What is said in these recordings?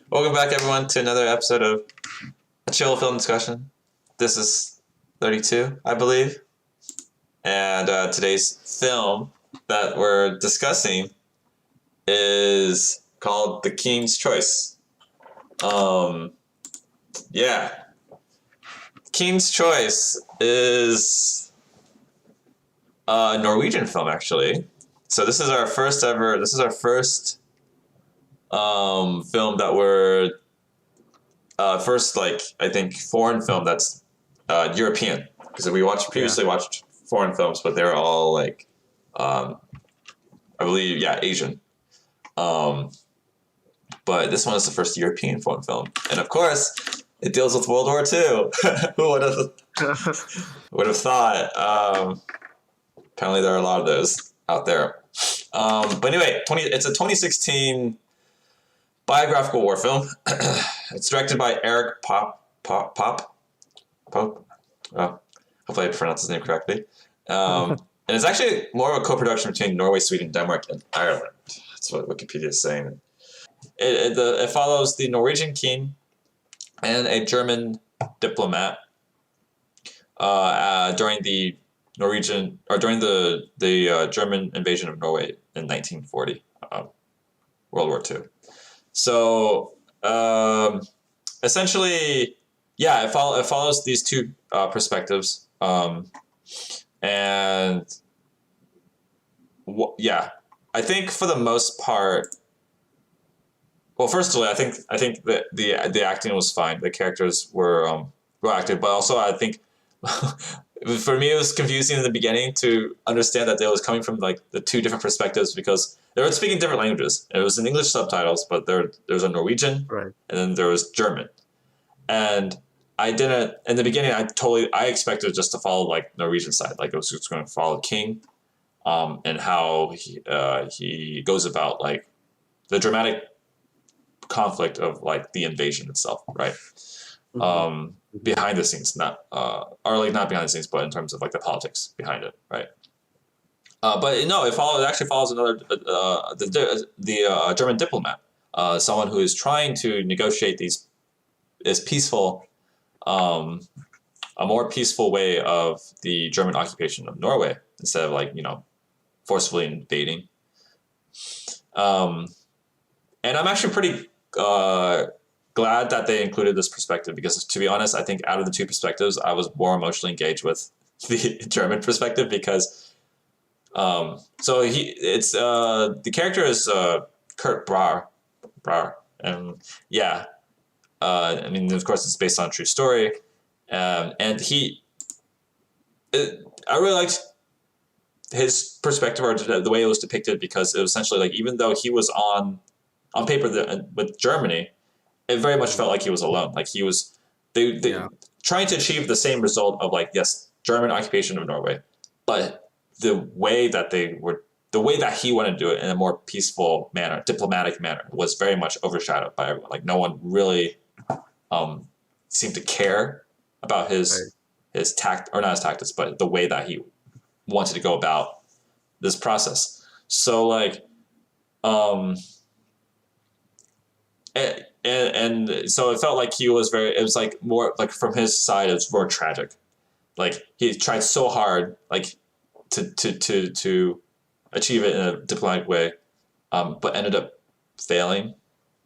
Welcome back, everyone, to another episode of a chill film discussion. This is 32, I believe, and today's film that we're discussing is called The King's Choice. Yeah, King's Choice is a Norwegian film, actually. So this is our first ever. This is our first film that we're I think foreign film that's European, because we previously watched foreign films, but they were all like I believe Asian. But this one is the first European foreign film, and of course it deals with World War II. Who would have thought? Apparently there are a lot of those out there. But anyway, it's a 2016 biographical war film. It's directed by Erik Poppe. Oh, hopefully I pronounced his name correctly. And it's actually more of a co-production between Norway, Sweden, Denmark, and Ireland. That's what Wikipedia is saying. It follows the Norwegian king and a German diplomat during the German invasion of Norway in 1940, World War II. So essentially, it follows these two perspectives, and I think for the most part. Well, first of all, I think that the acting was fine. The characters were well acted, but also I think for me it was confusing in the beginning to understand that it was coming from like the two different perspectives, because they were speaking different languages. It was in English subtitles, but there was a Norwegian, right, and then there was German. And I didn't in the beginning. I expected just to follow like Norwegian side, like it was just going to follow King, and how he goes about like the dramatic conflict of like the invasion itself, right? Behind the scenes, not not behind the scenes, but in terms of like the politics behind it, right? But no, it actually follows another the German diplomat, someone who is trying to negotiate this peaceful, a more peaceful way of the German occupation of Norway instead of like forcefully invading. And I'm actually pretty glad that they included this perspective, because to be honest, I think out of the two perspectives, I was more emotionally engaged with the German perspective, because the character is Kurt Brar, and I mean, of course, it's based on a true story, and I really liked his perspective, or the way it was depicted, because it was essentially like, even though he was on paper with Germany, it very much felt like he was alone. Like he was trying to achieve the same result of like, yes, German occupation of Norway, but the way that he wanted to do it in a more peaceful manner, diplomatic manner, was very much overshadowed by everyone. Like no one really seemed to care about his tact, or not his tactics, but the way that he wanted to go about this process. So like, and so it felt like it was like more like, from his side, it's more tragic. Like he tried so hard, like to achieve it in a diplomatic way, but ended up failing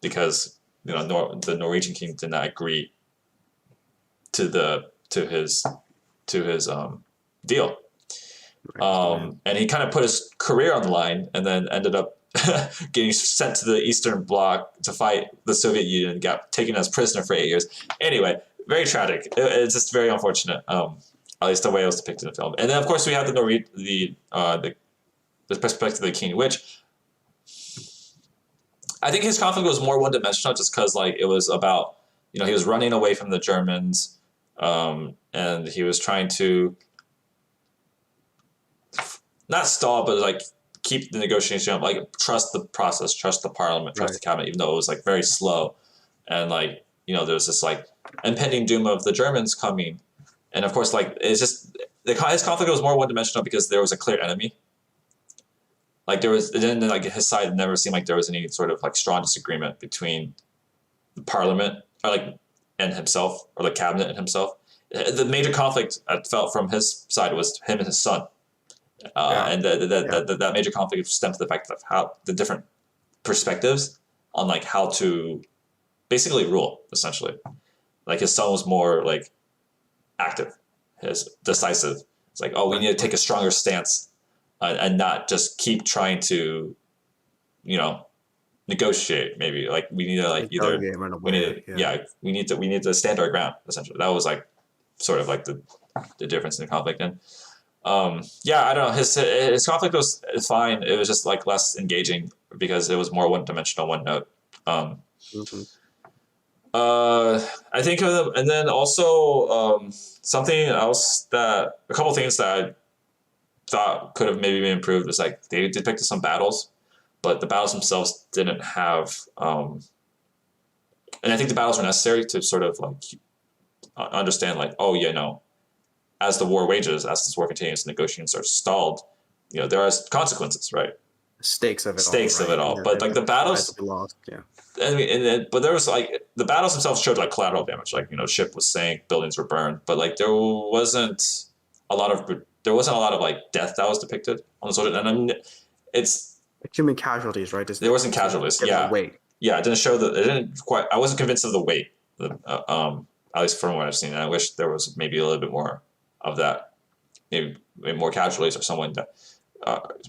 because the Norwegian king did not agree to his deal, and he kind of put his career on the line, and then ended up getting sent to the Eastern Bloc to fight the Soviet Union, and got taken as prisoner for 8 years. Anyway, very tragic. It's just very unfortunate, at least the way it was depicted in the film. And then, of course, we have the perspective of the king, which I think his conflict was more one-dimensional, just because like it was about, he was running away from the Germans, and he was trying to not stall, but like keep the negotiation up, like trust the process, trust the parliament, trust the cabinet, even though it was like very slow, and like there's this like impending doom of the Germans coming, and of course like it's just his conflict was more one dimensional because there was a clear enemy. Like there was, it didn't, like his side never seemed like there was any sort of like strong disagreement between the parliament, or like, and himself, or the cabinet and himself. The major conflict I felt from his side was him and his son, and that major conflict stemmed to the fact of how the different perspectives on like how to basically rule, essentially. Like his son was more like active, his decisive. It's like, oh, we need to take a stronger stance, and not just keep trying to, negotiate. Maybe like we need to like either we need to stand our ground. Essentially, that was like sort of like the difference in the conflict. And I don't know. His conflict was fine. It was just like less engaging because it was more one dimensional, one note. I think, and then also something else a couple things that I thought could have maybe been improved was like they depicted some battles, but the battles themselves didn't have. And I think the battles were necessary to sort of like understand, like, oh, as the war wages, as this war continues, negotiations are stalled. There are consequences, right? Stakes of it all. But like the battles, lost, yeah. But there was like the battles themselves showed like collateral damage, like ship was sank, buildings were burned, but like there wasn't a lot of like death that was depicted on the soldiers, and I mean it's like human casualties, right? There wasn't casualties, yeah. Weight. Yeah, it didn't show that. It didn't quite. I wasn't convinced of the weight, at least from what I've seen. And I wish there was maybe a little bit more of that, maybe more casualties or someone that.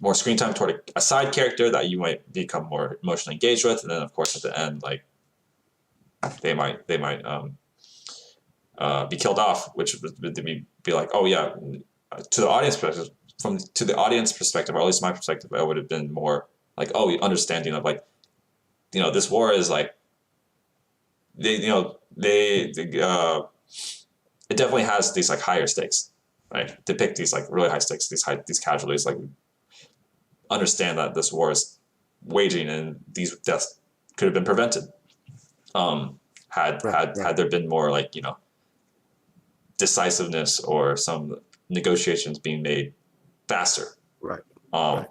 More screen time toward a side character that you might become more emotionally engaged with, and then of course at the end, like they might be killed off, which would be like, oh yeah, to the audience perspective, or at least my perspective, I would have been more like, oh, understanding of like, this war is like it definitely has these like higher stakes. Right, depict these like really high stakes, these casualties. Like, understand that this war is waging, and these deaths could have been prevented. Had there been more like decisiveness or some negotiations being made faster. Right.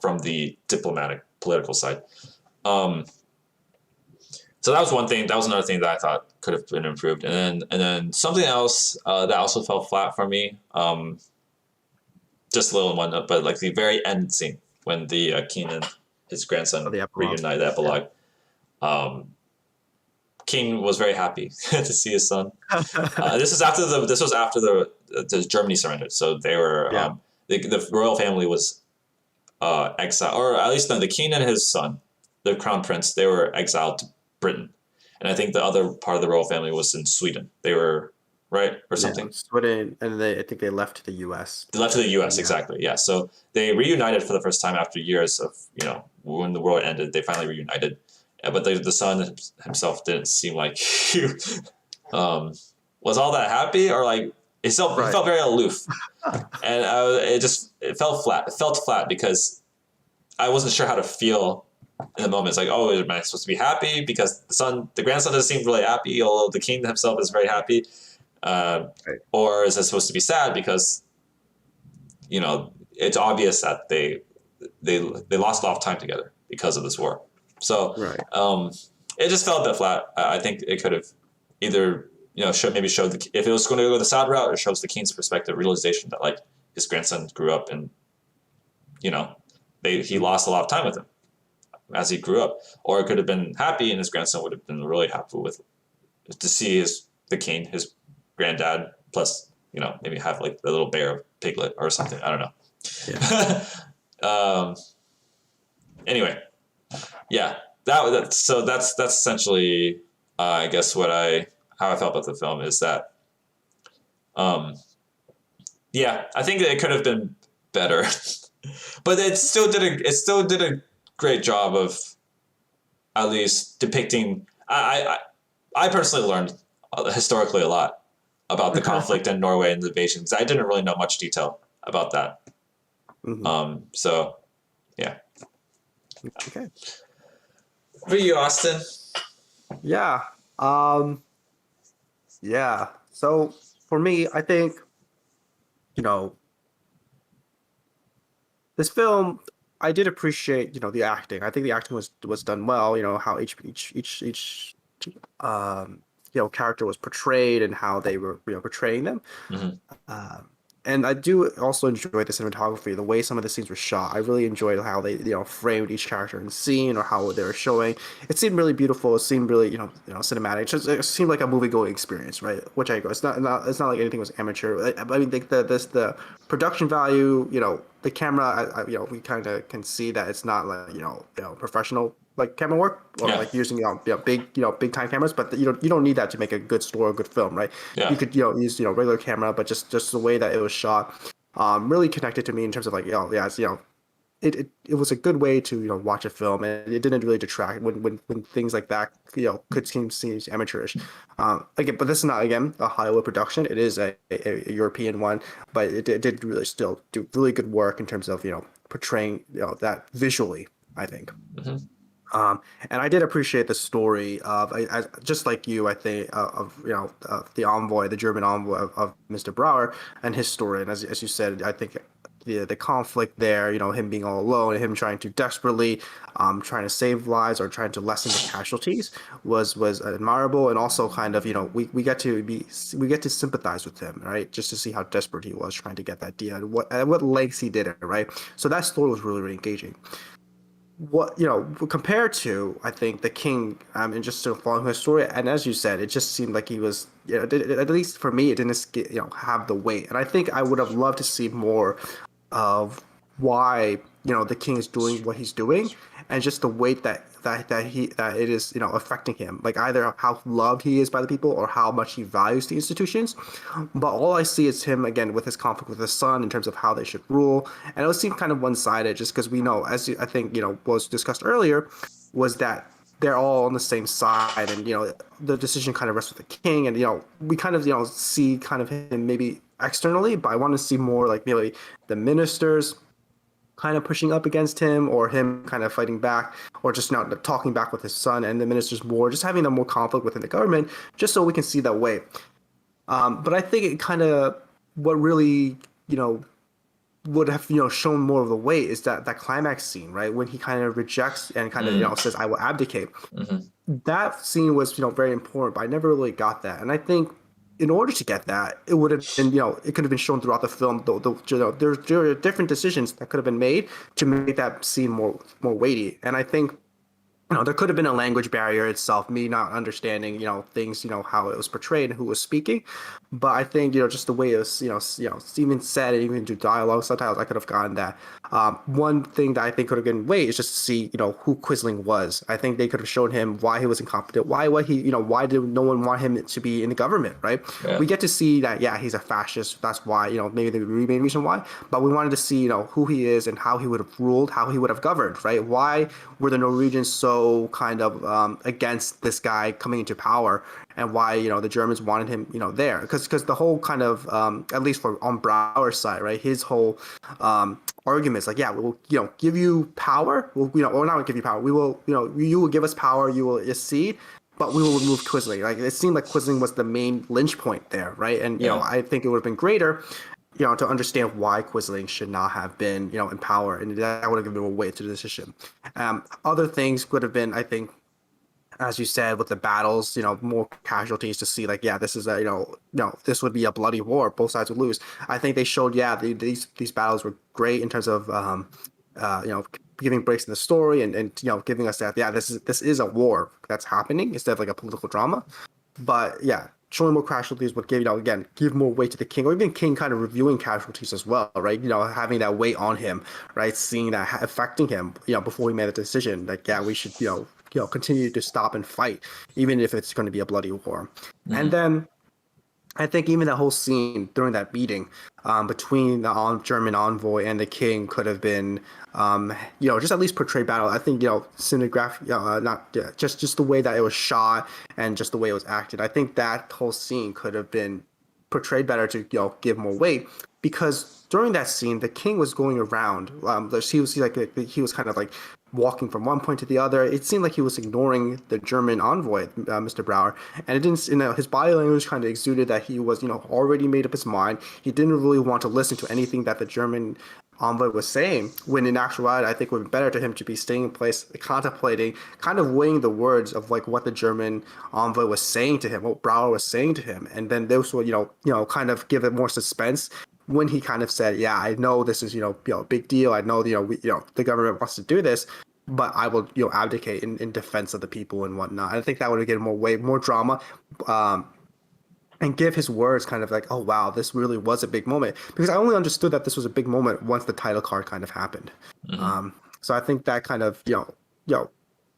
From the diplomatic political side. So that was one thing. That was another thing that I thought could have been improved. And then something else that also fell flat for me. Just a little one, but like the very end scene when the King and his grandson reunite, the epilogue. Yeah. King was very happy to see his son. This was after the Germany surrendered, so they were the royal family was exiled, or at least the King and his son, the crown prince, they were exiled to Britain, and I think the other part of the royal family was in Sweden. They were right or something. Sweden, and I think they left to the U.S. They left to the U.S. Exactly. Yeah. So they reunited for the first time after years of when the war ended. They finally reunited, but the son himself didn't seem like he was all that happy, or like he felt very aloof, and it felt flat. It felt flat because I wasn't sure how to feel in the moment. It's like, oh, am I supposed to be happy because the grandson doesn't seem really happy, although the king himself is very happy, or is it supposed to be sad because it's obvious that they lost a lot of time together because of this war. So it just felt a bit flat. I think it could have either showed if it was going to go the sad route, it shows the king's perspective, realization that like his grandson grew up and he lost a lot of time with him as he grew up, or it could have been happy and his grandson would have been really happy to see the king, his granddad, plus maybe have like the little bear piglet or something. I don't know. Yeah. Anyway, yeah. So that's essentially I guess how I felt about the film is that I think that it could have been better, but it still did a great job of at least depicting. I personally learned historically a lot about the conflict in Norway and the invasion, because I didn't really know much detail about that. Mm-hmm. So yeah. Okay. For you, Austin. Yeah. Yeah. So for me, I think this film, I did appreciate the acting. I think the acting was done well. How each character was portrayed and how they were portraying them. Hmm. Um, and I do also enjoy the cinematography, the way some of the scenes were shot. I really enjoyed how they, framed each character in scene or how they were showing. It seemed really beautiful. It seemed really, cinematic. It seemed like a movie going experience, right? Which I agree. It's not like anything was amateur. I mean, the production value, the camera, we kind of can see that it's not like, professional like camera work or Yeah. like using big time cameras, but you don't need that to make a good story or good film, right? You Yeah. could use regular camera, but just the way that it was shot, really connected to me in terms of like yeah, it's, it was a good way to watch a film, and it didn't really detract when things like that could seem amateurish. Again, but this is not again a Hollywood production. It is a European one, but it did really still do really good work in terms of portraying that visually, I think. Hmm. And I did appreciate the story of, just like you, I think, of the envoy, the German envoy of Mr. Brower and his story. And as you said, I think the conflict there, him being all alone, him trying to desperately trying to save lives or trying to lessen the casualties was admirable, and also kind of we get to sympathize with him, right? Just to see how desperate he was trying to get that deal and what lengths he did it, right? So that story was really engaging. What compared to I think the king, and just sort of following his story, and as you said, it just seemed like he was at least for me it didn't have the weight, and I think I would have loved to see more of why the king is doing what he's doing, and just the weight that it is affecting him, like either how loved he is by the people or how much he values the institutions. But all I see is him again with his conflict with his son in terms of how they should rule, and it would seem kind of one-sided just because we know, as I think was discussed earlier, was that they're all on the same side, and the decision kind of rests with the king, and we kind of see kind of him maybe externally, but I want to see more like maybe the ministers kind of pushing up against him, or him kind of fighting back, or just not talking back with his son and the ministers more, just having a more conflict within the government, just so we can see that way. But I think it kind of what really would have shown more of the weight is that climax scene, right, when he kind of rejects and kind of Mm. says I will abdicate. Hmm. That scene was very important, but I never really got that, and I think in order to get that, it would have been it could have been shown throughout the film. There are different decisions that could have been made to make that scene more weighty, and I think there could have been a language barrier itself, me not understanding, things, how it was portrayed and who was speaking. But I think, just the way it was, even said, and even through dialogue, sometimes I could have gotten that. One thing that I think could have been way is just to see, who Quisling was. I think they could have shown him why he was incompetent, why did no one want him to be in the government, right? Yeah. We get to see that, yeah, he's a fascist. That's why, maybe the main reason why. But we wanted to see, who he is and how he would have ruled, how he would have governed, right? Why were the Norwegians so kind of against this guy coming into power, and why the Germans wanted him there, because the whole kind of at least for on Brower's side, right, his whole argument is like, yeah, we will give you power, we'll or not give you power, we will you will give us power, you will accede, but we will remove Quisling. Like it seemed like Quisling was the main lynch point there, right? And Yeah. I think it would have been greater to understand why Quisling should not have been, in power, and that would have given a weight to the decision. Other things could have been, I think, as you said, with the battles, more casualties to see, like, yeah, this is a, no, this would be a bloody war. Both sides would lose. I think they showed, yeah, these battles were great in terms of, giving breaks in the story, and giving us that, yeah, this is a war that's happening instead of like a political drama. But yeah, showing more casualties would give, again, give more weight to the king, or even king kind of reviewing casualties as well, right? Having that weight on him, right? Seeing that affecting him, before he made a decision, like, yeah, we should, continue to stop and fight, even if it's going to be a bloody war. And Hmm. then I think even that whole scene during that meeting between the German envoy and the king could have been, just at least portray battle. I think, cinematography, not just the way that it was shot and just the way it was acted. I think that whole scene could have been portrayed better to give more weight, because during that scene the king was going around, he was kind of like walking from one point to the other. It seemed like he was ignoring the German envoy, Mr. Brower, and it didn't, his body language kind of exuded that he was, already made up his mind. He didn't really want to listen to anything that the German envoy was saying, when in actuality, I think it would be better to him to be staying in place, contemplating, kind of weighing the words of like what the German envoy was saying to him, what Brower was saying to him, and then those will, kind of give it more suspense when he kind of said, "Yeah, I know this is, a big deal. I know, the government wants to do this, but I will, abdicate in defense of the people and whatnot." I think that would have given more drama. And give his words kind of like, oh wow, this really was a big moment, because I only understood that this was a big moment once the title card kind of happened. Hmm. So I think that kind of the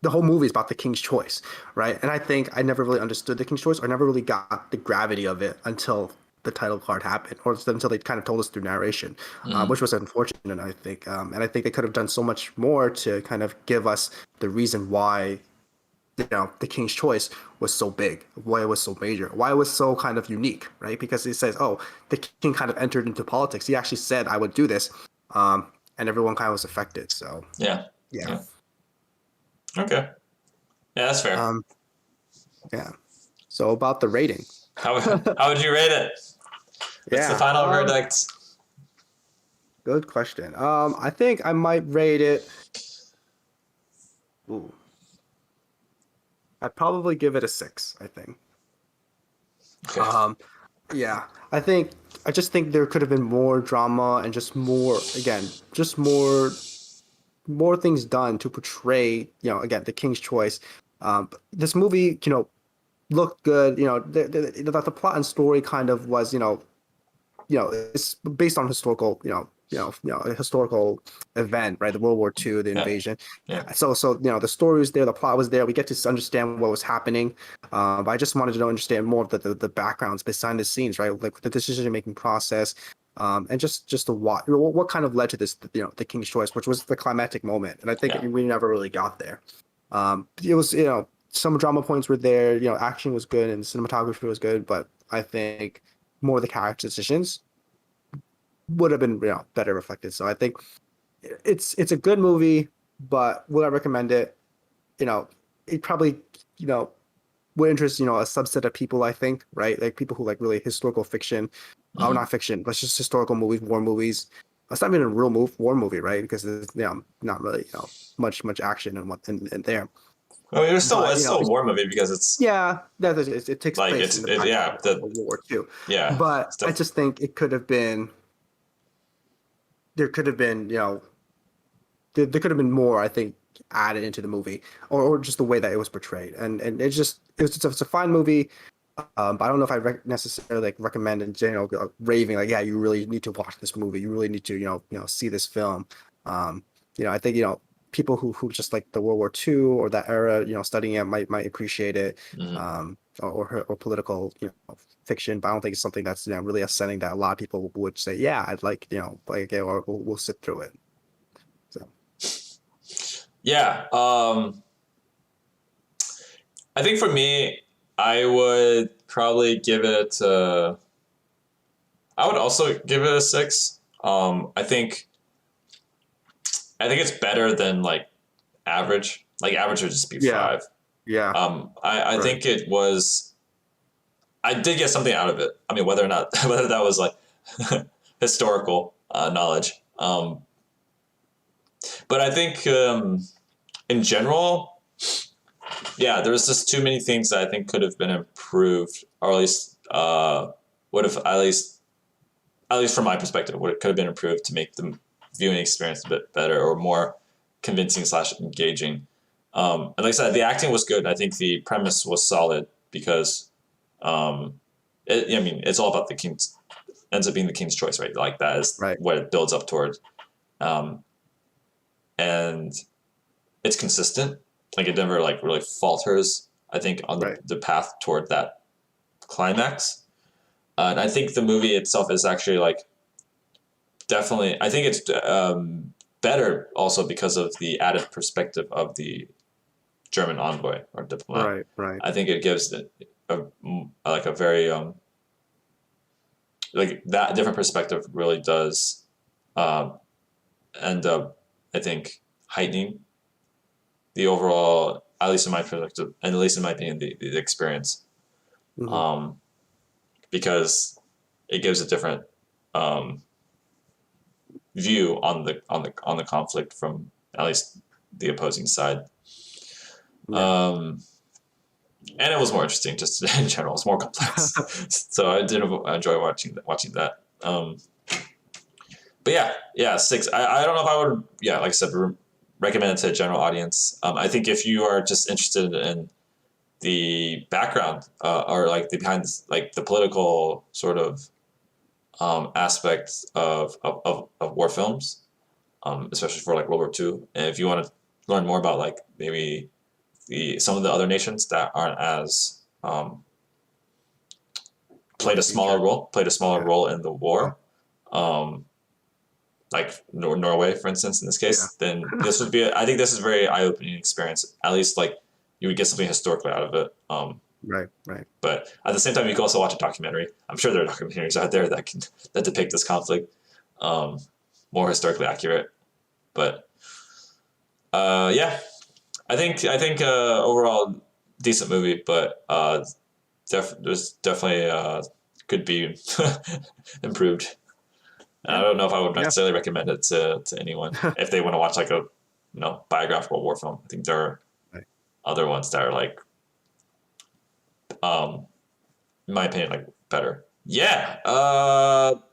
whole movie is about the king's choice, right? And I think I never really understood the king's choice, or never really got the gravity of it until the title card happened, or until they kind of told us through narration, Hmm. which was unfortunate, I think. And I think they could have done so much more to kind of give us the reason why the king's choice was so big, why it was so major, why it was so kind of unique, right? Because he says, oh, the king kind of entered into politics. He actually said, I would do this. And everyone kind of was affected. So, Yeah. yeah. Yeah. Okay. Yeah, that's fair. Um, yeah. So about the rating. How would you rate it? What's the Yeah. final verdict? Good question. I think I might rate it. Ooh, I'd probably give it a 6, I think. Okay. Um, yeah, I just think there could have been more drama and just more, again, just more things done to portray, again, the King's Choice. This movie, looked good. The plot and story kind of was, it's based on historical, a historical event, right? The World War II, the Yeah. invasion. Yeah. So the story was there, the plot was there. We get to understand what was happening. But I just wanted to understand more of the backgrounds behind the scenes, right? Like the decision making process, and just the what kind of led to this, the King's Choice, which was the climactic moment. And I think Yeah. we never really got there. It was, some drama points were there. Action was good and cinematography was good, but I think more of the character decisions would have been, better reflected. So I think it's a good movie, but would I recommend it? It probably, you know would interest, a subset of people, I think, right? Like people who like really historical fiction, oh, Hmm. not fiction, but just historical movies, war movies. It's not even a real war movie, right? Because there's, not really, much action and what in there. I mean, But it's still a war movie because it's yeah, it takes like place in the yeah, background of World War II. yeah, But it's I definitely just think it could have been there could have been, there could have been more, I think, added into the movie, or just the way that it was portrayed. And it's a fine movie. But I don't know if I necessarily like recommend and raving like, yeah, you really need to watch this movie. You really need to see this film. I think people who just like the World War II or that era, studying it might appreciate it. mhm. Or political fiction, but I don't think it's something that's really ascending that a lot of people would say, yeah, I'd like like, yeah, or we'll sit through it. So Yeah. I think for me, I would probably give it. I would also give it a 6. I think it's better than like average. Like average would just be yeah, 5. yeah, I right, think it was. I did get something out of it. I mean, whether or not whether that was like historical knowledge. But I think in general, yeah, there was just too many things that I think could have been improved, or at least would have at least from my perspective, would could have been improved to make the viewing experience a bit better or more convincing slash engaging. And like I said, the acting was good. I think the premise was solid because, I mean, it's all about the king's ends up being the king's choice, right? Like that is right, what it builds up towards, um, and it's consistent. Like it never like really falters. I think on right, the path toward that climax. And I think the movie itself is actually like definitely. I think it's better also because of the added perspective of the German envoy or diplomat. right, right. I think it gives it like a very like that different perspective really does um, end up, I think, heightening the overall, at least in my perspective, and at least in my opinion, the experience, Hmm. um, because it gives a different, um, view on the conflict from at least the opposing side. Yeah. And it was more interesting just in general. It's more complex, so I did enjoy watching that. But yeah, six. I don't know if I would, yeah, like I said, recommend it to a general audience. I think if you are just interested in the background or like the behind, like the political sort of aspects of war films, especially for like World War II, and if you want to learn more about like maybe some of the other nations that aren't as played a smaller Yeah. role in the war. Like Norway, for instance, in this Yeah. case, then this would be. I think this is a very eye-opening experience. At least, like you would get something historically out of it. Right. Right. But at the same time, you can also watch a documentary. I'm sure there are documentaries out there that depict this conflict more historically accurate. But yeah, I think overall decent movie, but there's definitely could be improved. And I Yeah. don't know if I would Yeah. necessarily recommend it to anyone if they want to watch like a biographical war film. I think there are Right. other ones that are like, in my opinion, like better. Yeah.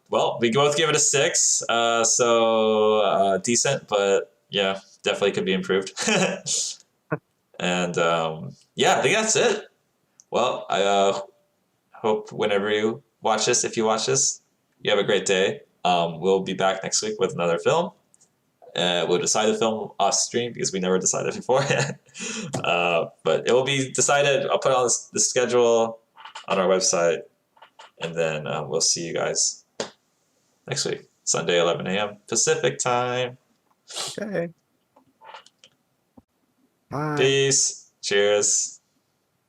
Well, we both give it a 6. So decent, but yeah, definitely could be improved. And yeah, I think that's it. Well, I hope whenever you watch this, if you watch this, you have a great day. We'll be back next week with another film. We'll decide the film off stream because we never decided before. But it will be decided. I'll put it on the schedule on our website, and then we'll see you guys next week, Sunday, 11 a.m. Pacific time. Okay. Bye. Peace. Cheers.